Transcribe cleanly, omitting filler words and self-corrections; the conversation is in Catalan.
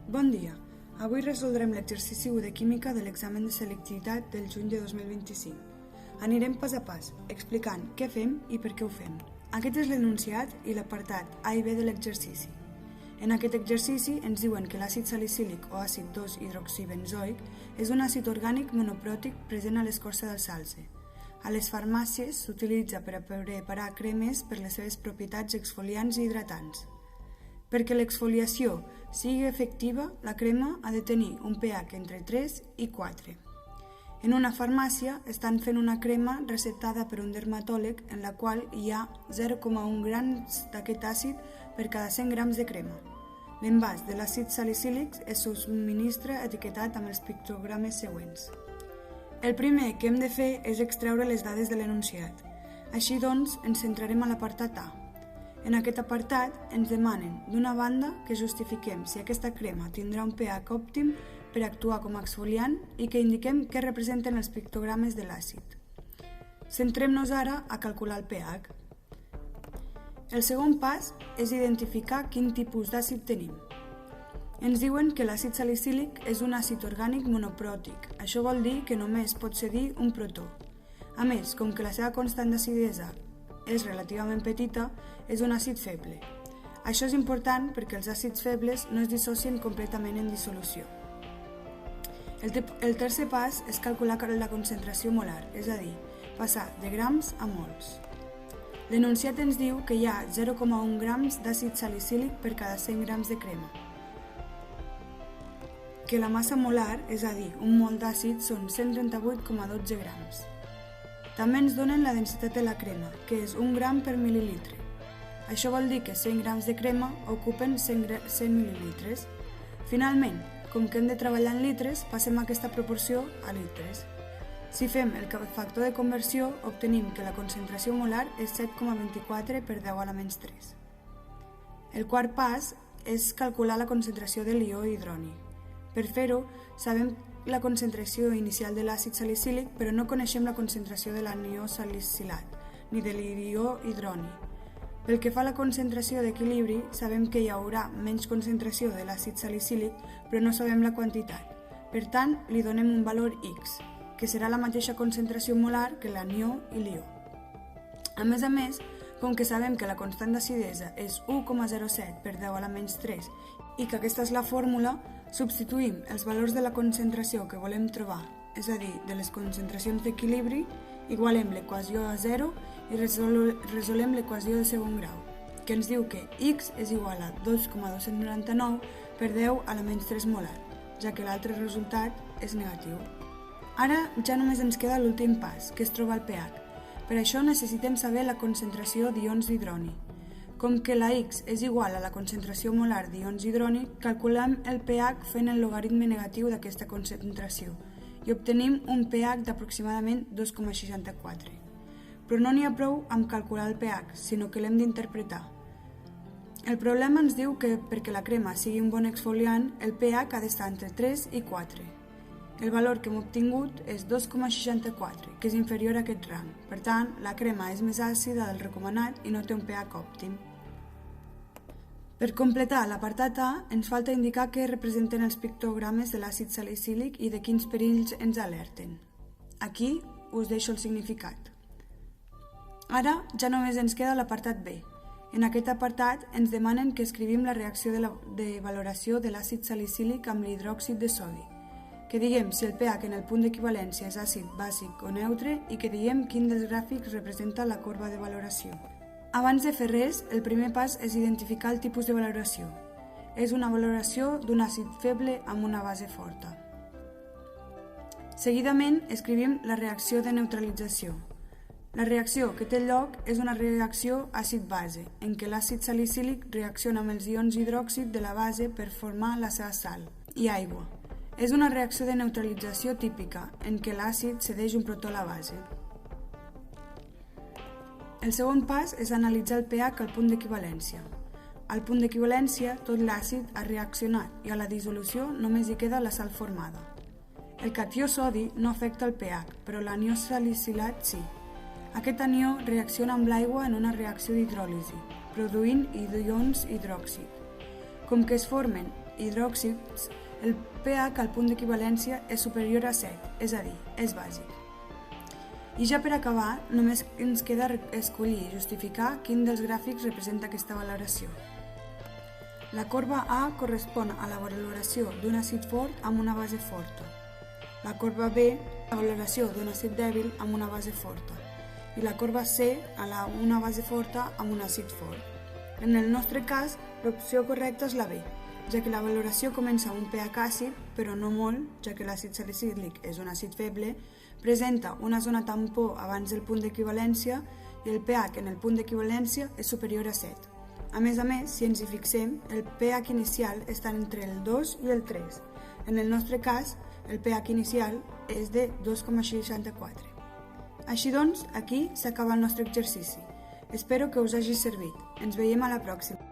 Bon dia. Avui resoldrem l'exercici 1 de química de l'examen de selectivitat del juny de 2025. Anirem pas a pas, explicant què fem i per què ho fem. Aquest és l'enunciat i l'apartat A i B de l'exercici. En aquest exercici ens diuen que l'àcid salicílic o àcid 2-hidroxibenzoic és un àcid orgànic monopròtic present a l'escorça del salze. A les farmàcies s'utilitza per a preparar cremes per les seves propietats exfoliants i hidratants. Perquè l'exfoliació sigui efectiva, la crema ha de tenir un pH entre 3 i 4. En una farmàcia estan fent una crema receptada per un dermatòleg en la qual hi ha 0,1 grams d'aquest àcid per cada 100 grams de crema. L'envàs de l'àcid salicílic es subministra etiquetat amb els pictogrames següents. El primer que hem de fer és extreure les dades de l'enunciat. Així doncs, ens centrarem a l'apartat A. En aquest apartat ens demanen, d'una banda, que justifiquem si aquesta crema tindrà un pH òptim per actuar com a exfoliant i que indiquem què representen els pictogrames de l'àcid. Centrem-nos ara a calcular el pH. El segon pas és identificar quin tipus d'àcid tenim. Ens diuen que l'àcid salicílic és un àcid orgànic monopròtic. Això vol dir que només pot cedir un protó. A més, com que la seva constant d'acidesa és relativament petita, és un àcid feble. Això és important perquè els àcids febles no es dissocien completament en dissolució. El tercer pas és calcular la concentració molar, és a dir, passar de grams a mols. L'enunciat ens diu que hi ha 0,1 grams d'àcid salicílic per cada 100 grams de crema. Que la massa molar, és a dir, un mol d'àcid, són 138,12 grams. També ens donen la densitat de la crema, que és 1 gram per mil·lilitre. Això vol dir que 100 grams de crema ocupen 100 mil·lilitres. Finalment, com que hem de treballar en litres, passem aquesta proporció a litres. Si fem el factor de conversió, obtenim que la concentració molar és 7,24 per 10 a la menys 3. El quart pas és calcular la concentració de l'ió hidroni. Per fer-ho, sabem la concentració inicial de l'àcid salicílic, però no coneixem la concentració de l'anió salicilat, ni de l'ió hidroni. Pel que fa a la concentració d'equilibri, sabem que hi haurà menys concentració de l'àcid salicílic, però no sabem la quantitat. Per tant, li donem un valor X, que serà la mateixa concentració molar que l'anió i l'ió. A més, com que sabem que la constant d'acidesa és 1,07 per 10 a la menys 3 i que aquesta és la fórmula, substituïm els valors de la concentració que volem trobar, és a dir, de les concentracions d'equilibri, igualem l'equació a 0 i resolem l'equació de segon grau, que ens diu que X és igual a 2,299 per 10 a la menys 3 molar, ja que l'altre resultat és negatiu. Ara ja només ens queda l'últim pas, que és trobar el pH. Per això necessitem saber la concentració d'ions d'hidroni. Com que la X és igual a la concentració molar d'ions d'hidroni, calculem el pH fent el logaritme negatiu d'aquesta concentració i obtenim un pH d'aproximadament 2,64. Però no n'hi ha prou amb calcular el pH, sinó que l'hem d'interpretar. El problema ens diu que perquè la crema sigui un bon exfoliant, el pH ha d'estar entre 3 i 4. El valor que hem obtingut és 2,64, que és inferior a aquest rang. Per tant, la crema és més àcida del recomanat i no té un pH òptim. Per completar l'apartat A, ens falta indicar què representen els pictogrames de l'àcid salicílic i de quins perills ens alerten. Aquí us deixo el significat. Ara ja només ens queda l'apartat B. En aquest apartat ens demanen que escrivim la reacció de valoració de l'àcid salicílic amb l'hidròxid de sodi, que diguem si el pH en el punt d'equivalència és àcid, bàsic o neutre i que diguem quin dels gràfics representa la corba de valoració. Abans de fer res, el primer pas és identificar el tipus de valoració. És una valoració d'un àcid feble amb una base forta. Seguidament, escrivim la reacció de neutralització. La reacció que té lloc és una reacció àcid-base, en què l'àcid salicílic reacciona amb els ions hidròxid de la base per formar la seva sal i aigua. És una reacció de neutralització típica, en què l'àcid cedeix un protó a la base. El segon pas és analitzar el pH al punt d'equivalència. Al punt d'equivalència, tot l'àcid ha reaccionat i a la dissolució només hi queda la sal formada. El catió sodi no afecta el pH, però l'anió salicilat sí. Aquest anió reacciona amb l'aigua en una reacció d'hidròlisi, produint ions hidròxid. Com que es formen hidròxids, el pH al punt d'equivalència és superior a 7, és a dir, és bàsic. I ja per acabar, només ens queda escollir i justificar quin dels gràfics representa aquesta valoració. La corba A correspon a la valoració d'un àcid fort amb una base forta. La corba B, la valoració d'un àcid dèbil amb una base forta. I la corba C, una base forta amb un àcid fort. En el nostre cas, l'opció correcta és la B, ja que la valoració comença amb un pH àcid, però no molt, ja que l'àcid salicílic és un àcid feble, presenta una zona tampó abans del punt d'equivalència i el pH en el punt d'equivalència és superior a 7. A més, si ens hi fixem, el pH inicial està entre el 2 i el 3. En el nostre cas, el pH inicial és de 2,64. Així doncs, aquí s'acaba el nostre exercici. Espero que us hagi servit. Ens veiem a la pròxima.